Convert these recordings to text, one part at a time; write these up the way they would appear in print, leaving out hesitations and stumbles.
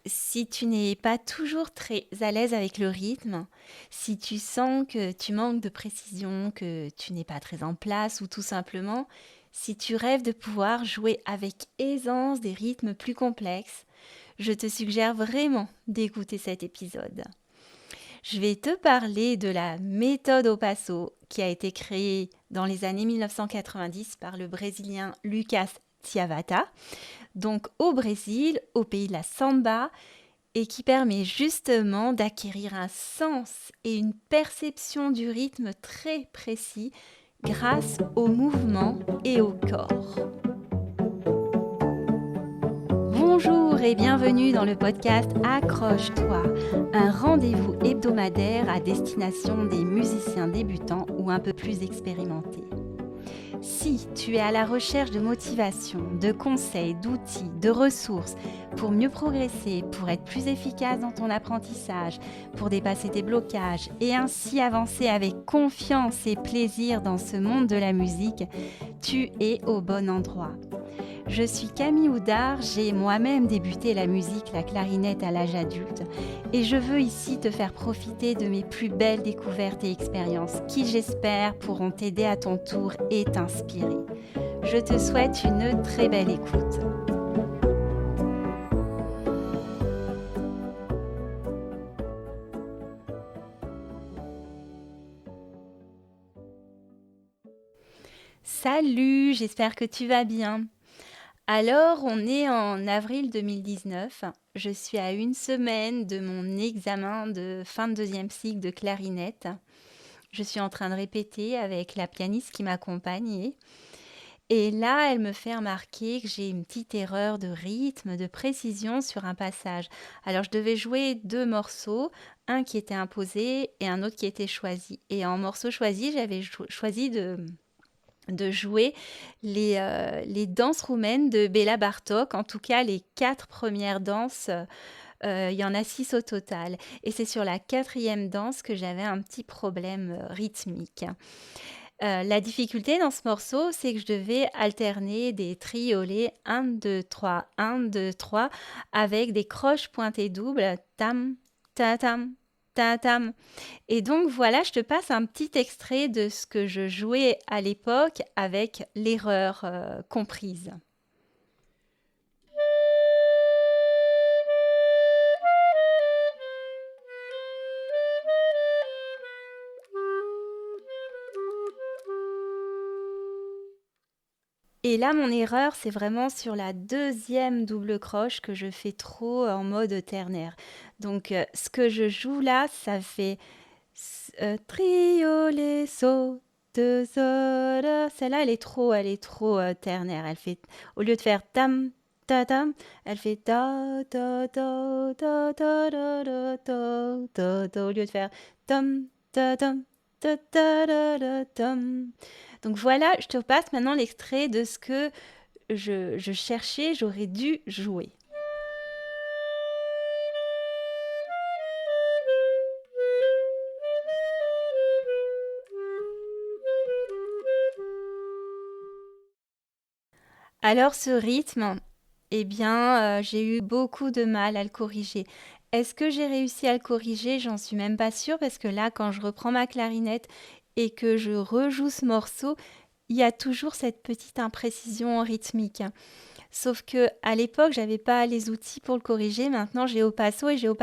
Si tu n'es pas toujours très à l'aise avec le rythme, si tu sens que tu manques de précision, que tu n'es pas très en place ou tout simplement si tu rêves de pouvoir jouer avec aisance des rythmes plus complexes, je te suggère vraiment d'écouter cet épisode. Je vais te parler de la méthode au passo qui a été créée dans les années 1990 par le Brésilien Lucas Tiavata, donc au Brésil, au pays de la samba, et qui permet justement d'acquérir un sens et une perception du rythme très précis grâce au mouvement et au corps. Bonjour et bienvenue dans le podcast Accroche-toi, un rendez-vous hebdomadaire à destination des musiciens débutants ou un peu plus expérimentés. Si tu es à la recherche de motivation, de conseils, d'outils, de ressources pour mieux progresser, pour être plus efficace dans ton apprentissage, pour dépasser tes blocages et ainsi avancer avec confiance et plaisir dans ce monde de la musique, tu es au bon endroit. Je suis Camille Houdard, j'ai moi-même débuté la musique, la clarinette à l'âge adulte et je veux ici te faire profiter de mes plus belles découvertes et expériences qui j'espère pourront t'aider à ton tour et t'inspirer. Je te souhaite une très belle écoute. Salut, j'espère que tu vas bien. Alors, on est en avril 2019. Je suis à une semaine de mon examen de fin de deuxième cycle de clarinette. Je suis en train de répéter avec la pianiste qui m'accompagne. Et là, elle me fait remarquer que j'ai une petite erreur de rythme, de précision sur un passage. Alors, je devais jouer deux morceaux, un qui était imposé et un autre qui était choisi. Et en morceau choisi, j'avais choisi de jouer les danses roumaines de Béla Bartók, en tout cas les 4 premières danses, il y en a 6 au total. Et c'est sur la quatrième danse que j'avais un petit problème rythmique. La difficulté dans ce morceau, c'est que je devais alterner des triolets 1, 2, 3, 1, 2, 3 avec des croches pointées doubles, tam, ta tam, ta tam. Et donc voilà, je te passe un petit extrait de ce que je jouais à l'époque avec l'erreur comprise. Et là, mon erreur, c'est vraiment sur la deuxième double croche que je fais trop en mode ternaire. Donc, ce que je joue là, ça fait triolet, saut, de, sol, la. Celle-là, elle est trop ternaire. Elle fait, au lieu de faire tam, ta, tam, elle fait ta, ta, ta, ta, ta, ta, ta, ta, ta, ta, au lieu de faire tam, ta, tam, ta, ta, ta, ta, tam. Donc voilà, je te passe maintenant l'extrait de ce que je cherchais, j'aurais dû jouer. Alors ce rythme, eh bien, j'ai eu beaucoup de mal à le corriger. Est-ce que j'ai réussi à le corriger? J'en suis même pas sûre parce que là, quand je reprends ma clarinette et que je rejoue ce morceau, il y a toujours cette petite imprécision rythmique. Sauf que à l'époque, j'avais pas les outils pour le corriger. Maintenant, j'ai au passo et j'ai au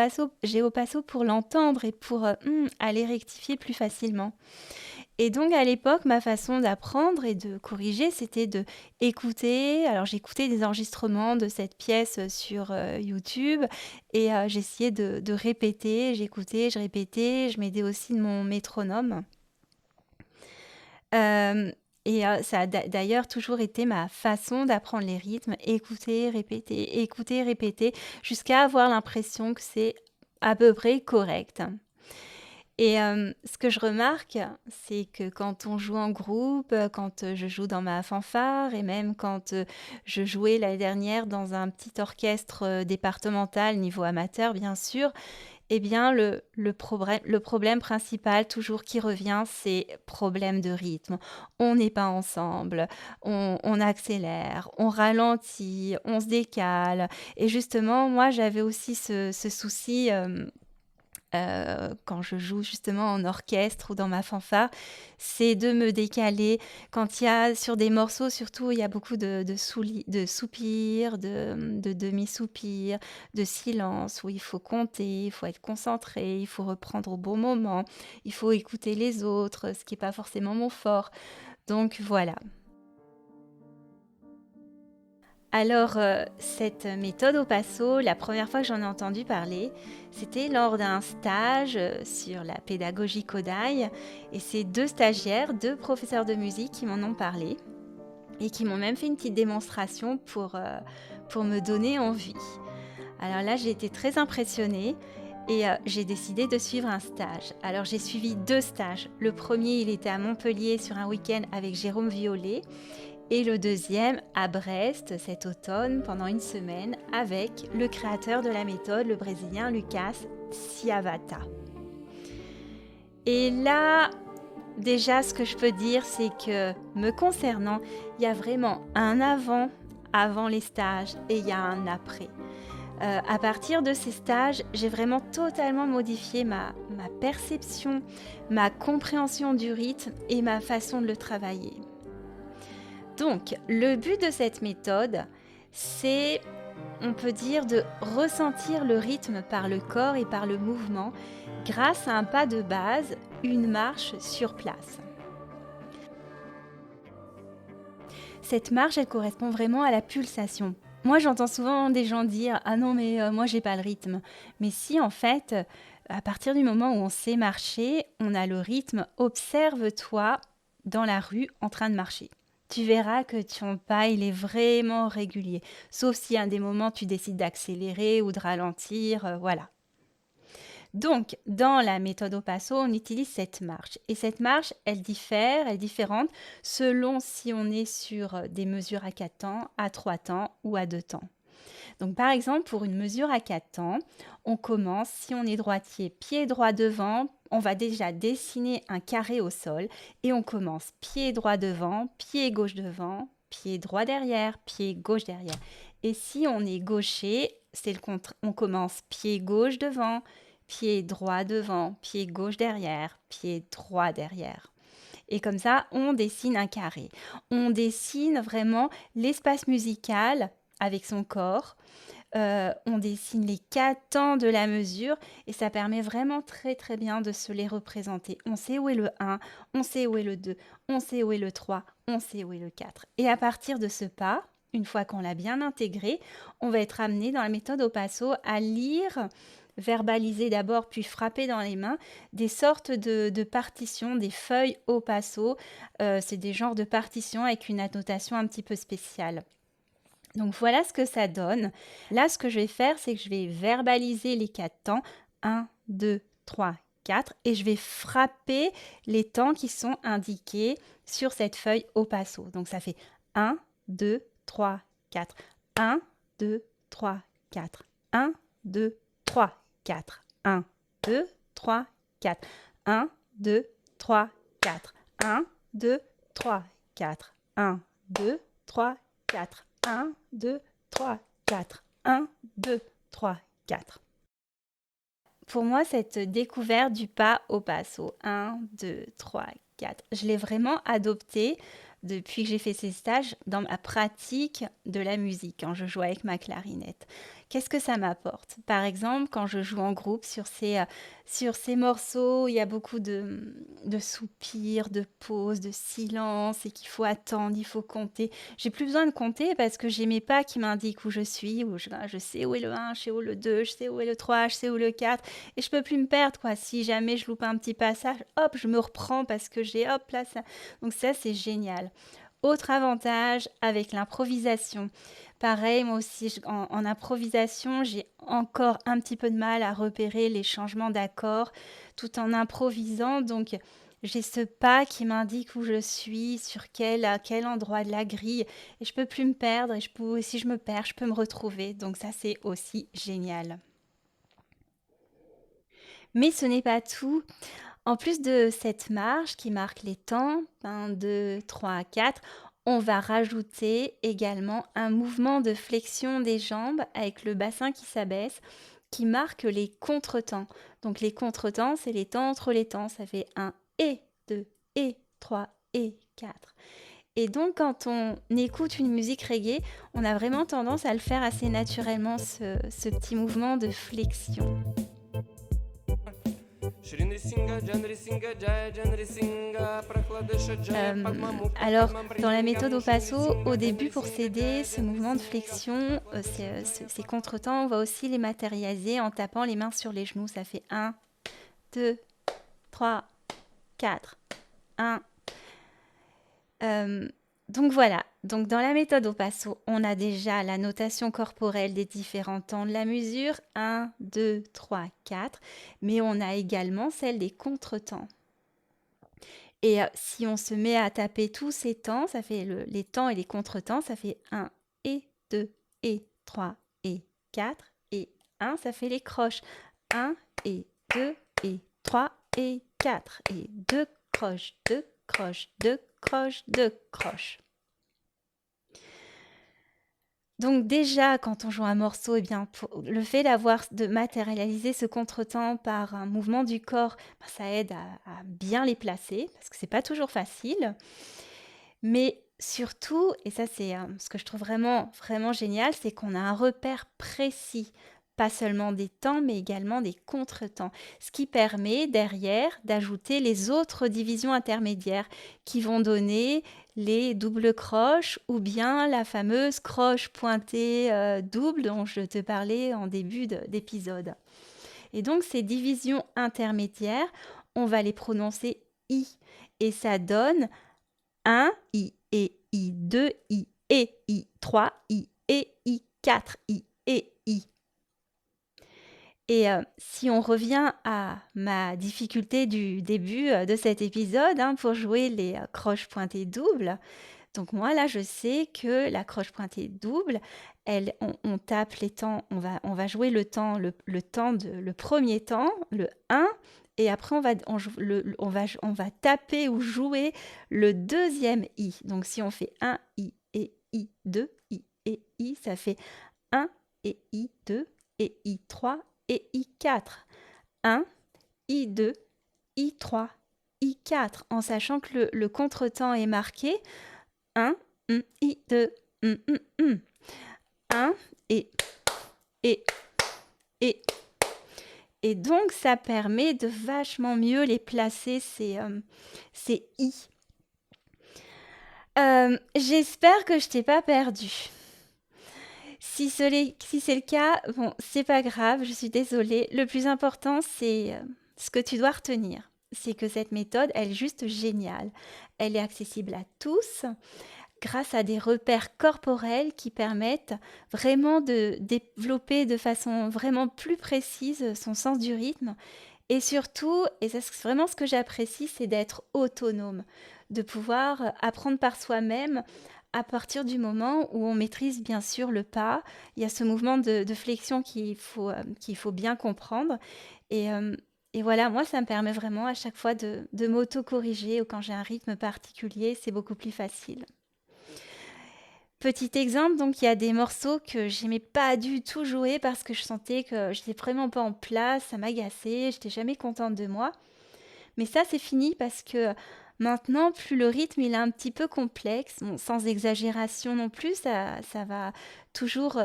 passo pour l'entendre et pour aller rectifier plus facilement. Et donc à l'époque, ma façon d'apprendre et de corriger, c'était de écouter. Alors j'écoutais des enregistrements de cette pièce sur YouTube et j'essayais de répéter. J'écoutais, je répétais, je m'aidais aussi de mon métronome. Euh, Ça a d'ailleurs toujours été ma façon d'apprendre les rythmes, écouter, répéter, jusqu'à avoir l'impression que c'est à peu près correct. Et ce que je remarque, c'est que quand on joue en groupe, quand, je joue dans ma fanfare et même quand, je jouais l'année dernière dans un petit orchestre, départemental, niveau amateur bien sûr, Eh bien, le problème principal toujours qui revient, c'est problème de rythme. On n'est pas ensemble, on accélère, on ralentit, on se décale. Et justement, moi, j'avais aussi ce souci quand je joue justement en orchestre ou dans ma fanfare, c'est de me décaler. Quand il y a sur des morceaux, surtout, il y a beaucoup de soupirs, de demi-soupirs, de silence, où il faut compter, il faut être concentré, il faut reprendre au bon moment, il faut écouter les autres, ce qui n'est pas forcément mon fort. Donc voilà. Alors, cette méthode au passo, la première fois que j'en ai entendu parler, c'était lors d'un stage sur la pédagogie Kodály. Et c'est deux stagiaires, deux professeurs de musique qui m'en ont parlé et qui m'ont même fait une petite démonstration pour me donner envie. Alors là, j'ai été très impressionnée et j'ai décidé de suivre un stage. Alors j'ai suivi deux stages. Le premier, il était à Montpellier sur un week-end avec Jérôme Violet. Et le deuxième à Brest cet automne pendant une semaine avec le créateur de la méthode, le Brésilien Lucas Ciavata. Et là, déjà, ce que je peux dire, c'est que me concernant, il y a vraiment un avant les stages, et il y a un après. À partir de ces stages, j'ai vraiment totalement modifié ma perception, ma compréhension du rythme et ma façon de le travailler. Donc, le but de cette méthode, c'est, on peut dire, de ressentir le rythme par le corps et par le mouvement grâce à un pas de base, une marche sur place. Cette marche, elle correspond vraiment à la pulsation. Moi, j'entends souvent des gens dire « Ah non, mais moi, j'ai pas le rythme ». Mais si, en fait, à partir du moment où on sait marcher, on a le rythme, observe-toi dans la rue en train de marcher. Tu verras que ton pas, il est vraiment régulier. Sauf si à des moments, tu décides d'accélérer ou de ralentir, voilà. Donc, dans la méthode au passo, on utilise cette marche. Et cette marche, elle est différente selon si on est sur des mesures à 4 temps, à 3 temps ou à 2 temps. Donc, par exemple, pour une mesure à 4 temps, on commence, si on est droitier, pied droit devant, on va déjà dessiner un carré au sol et on commence pied droit devant, pied gauche devant, pied droit derrière, pied gauche derrière. Et si on est gaucher, c'est le contre. On commence pied gauche devant, pied droit devant, pied gauche derrière, pied droit derrière. Et comme ça, on dessine un carré. On dessine vraiment l'espace musical avec son corps. On dessine les 4 temps de la mesure et ça permet vraiment très très bien de se les représenter. On sait où est le 1, on sait où est le 2, on sait où est le 3, on sait où est le 4. Et à partir de ce pas, une fois qu'on l'a bien intégré, on va être amené dans la méthode au passo à lire, verbaliser d'abord puis frapper dans les mains des sortes de partitions, des feuilles au passo. C'est des genres de partitions avec une annotation un petit peu spéciale. Donc voilà ce que ça donne. Là, ce que je vais faire, c'est que je vais verbaliser les 4 temps. 1, 2, 3, 4. Et je vais frapper les temps qui sont indiqués sur cette feuille au passo. Donc ça fait 1, 2, 3, 4. 1, 2, 3, 4. 1, 2, 3, 4. 1, 2, 3, 4. 1, 2, 3, 4. 1, 2, 3, 4. 1, 2, 3, 4. 1, 2, 3, 4. 1, 2, 3, 4. Pour moi, cette découverte du pas au passo, 1, 2, 3, 4, je l'ai vraiment adoptée depuis que j'ai fait ces stages dans ma pratique de la musique, quand je joue avec ma clarinette. Qu'est-ce que ça m'apporte? Par exemple, quand je joue en groupe sur ces morceaux, il y a beaucoup de soupirs, de pauses, de silence et qu'il faut attendre, il faut compter. J'ai plus besoin de compter parce que j'ai mes pas qui m'indiquent où je suis, où je sais où est le 1, je sais où est le 2, je sais où est le 3, je sais où est le 4 et je peux plus me perdre quoi. Si jamais je loupe un petit passage, hop, je me reprends parce que j'ai hop là ça. Donc ça c'est génial. Autre avantage avec l'improvisation. Pareil, moi aussi, en improvisation, j'ai encore un petit peu de mal à repérer les changements d'accords tout en improvisant. Donc, j'ai ce pas qui m'indique où je suis, à quel endroit de la grille. Et je peux plus me perdre. Et si je me perds, je peux me retrouver. Donc, ça, c'est aussi génial. Mais ce n'est pas tout. En plus de cette marche qui marque les temps, 1, 2, 3, 4, on va rajouter également un mouvement de flexion des jambes avec le bassin qui s'abaisse, qui marque les contretemps. Donc les contretemps, c'est les temps entre les temps. Ça fait 1 et 2 et 3 et 4. Et donc quand on écoute une musique reggae, on a vraiment tendance à le faire assez naturellement, ce petit mouvement de flexion. Alors, dans la méthode au passo, au début, pour s'aider, ce mouvement de flexion, ces contretemps, on va aussi les matérialiser en tapant les mains sur les genoux. Ça fait 1, 2, 3, 4, 1. Donc voilà, donc dans la méthode au passo, on a déjà la notation corporelle des différents temps de la mesure, 1, 2, 3, 4, mais on a également celle des contretemps. Et si on se met à taper tous ces temps, ça fait les temps et les contretemps, ça fait 1 et 2 et 3 et 4 et 1, ça fait les croches. 1 et 2 et 3 et 4 et 2 croches, 2 croches, 2 croches, 2 croches. Donc déjà, quand on joue un morceau, eh bien, le fait de matérialiser ce contretemps par un mouvement du corps, ça aide à bien les placer, parce que c'est pas toujours facile. Mais surtout, et ça c'est ce que je trouve vraiment, vraiment génial, c'est qu'on a un repère précis, pas seulement des temps, mais également des contretemps, ce qui permet derrière d'ajouter les autres divisions intermédiaires qui vont donner les doubles croches ou bien la fameuse croche pointée double dont je te parlais en début d'épisode. Et donc ces divisions intermédiaires, on va les prononcer I et ça donne 1, I, et I, 2, I, et I, 3, I, et I, 4, I, et I. Et si on revient à ma difficulté du début de cet épisode pour jouer les croches pointées doubles, donc moi là je sais que la croche pointée double, on tape les temps, on va jouer le temps, le premier temps, le 1, et après on va taper ou jouer le deuxième I. Donc si on fait 1 I et I 2 I et I, ça fait 1 et I 2 et I 3 et I 4. 1 I 2 I 3 I 4, en sachant que le contretemps est marqué 1 I 2 1 et et donc ça permet de vachement mieux les placer ces I. J'espère que je t'ai pas perdu. Si c'est le cas, bon, c'est pas grave, je suis désolée. Le plus important, c'est ce que tu dois retenir. C'est que cette méthode, elle est juste géniale. Elle est accessible à tous grâce à des repères corporels qui permettent vraiment de développer de façon vraiment plus précise son sens du rythme. Et surtout, et c'est vraiment ce que j'apprécie, c'est d'être autonome, de pouvoir apprendre par soi-même à partir du moment où on maîtrise bien sûr le pas. Il y a ce mouvement de flexion qu'il faut bien comprendre. Et, euh, et voilà, moi, ça me permet vraiment à chaque fois de m'auto-corriger ou quand j'ai un rythme particulier, c'est beaucoup plus facile. Petit exemple, donc il y a des morceaux que j'aimais pas du tout jouer parce que je sentais que j'étais vraiment pas en place, ça m'agaçait, j'étais jamais contente de moi. Mais ça, c'est fini parce que maintenant, plus le rythme il est un petit peu complexe, bon, sans exagération non plus, ça va toujours,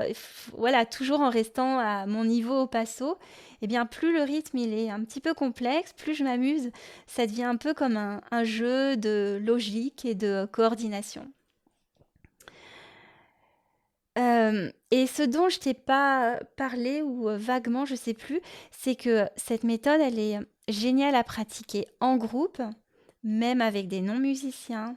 voilà, toujours en restant à mon niveau au passo. Et bien, plus le rythme il est un petit peu complexe, plus je m'amuse, ça devient un peu comme un jeu de logique et de coordination. Et ce dont je t'ai pas parlé ou vaguement, je sais plus, c'est que cette méthode, elle est géniale à pratiquer en groupe, même avec des non-musiciens,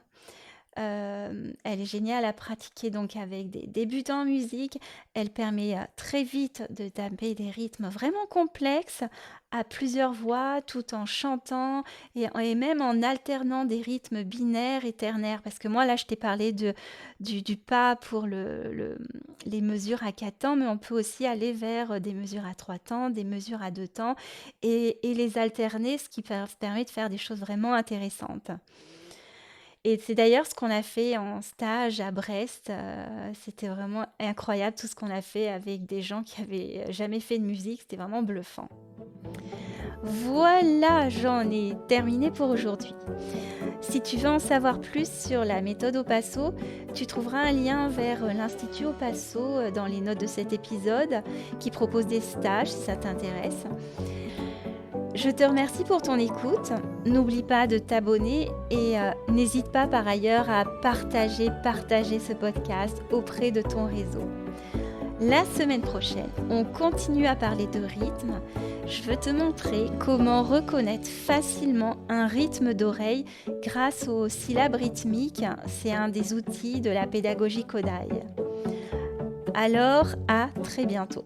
Elle est géniale à pratiquer donc avec des débutants en musique. Elle permet très vite de taper des rythmes vraiment complexes à plusieurs voix tout en chantant et même en alternant des rythmes binaires et ternaires. Parce que moi là je t'ai parlé du pas pour les mesures à 4 temps, mais on peut aussi aller vers des mesures à 3 temps, des mesures à 2 temps et les alterner, ce qui permet de faire des choses vraiment intéressantes. Et c'est d'ailleurs ce qu'on a fait en stage à Brest. C'était vraiment incroyable tout ce qu'on a fait avec des gens qui avaient jamais fait de musique. C'était vraiment bluffant. Voilà, j'en ai terminé pour aujourd'hui. Si tu veux en savoir plus sur la méthode Opasso, tu trouveras un lien vers l'Institut Opasso dans les notes de cet épisode qui propose des stages si ça t'intéresse. Je te remercie pour ton écoute. N'oublie pas de t'abonner et n'hésite pas par ailleurs à partager ce podcast auprès de ton réseau. La semaine prochaine, on continue à parler de rythme. Je veux te montrer comment reconnaître facilement un rythme d'oreille grâce aux syllabes rythmiques. C'est un des outils de la pédagogie Kodály. Alors, à très bientôt.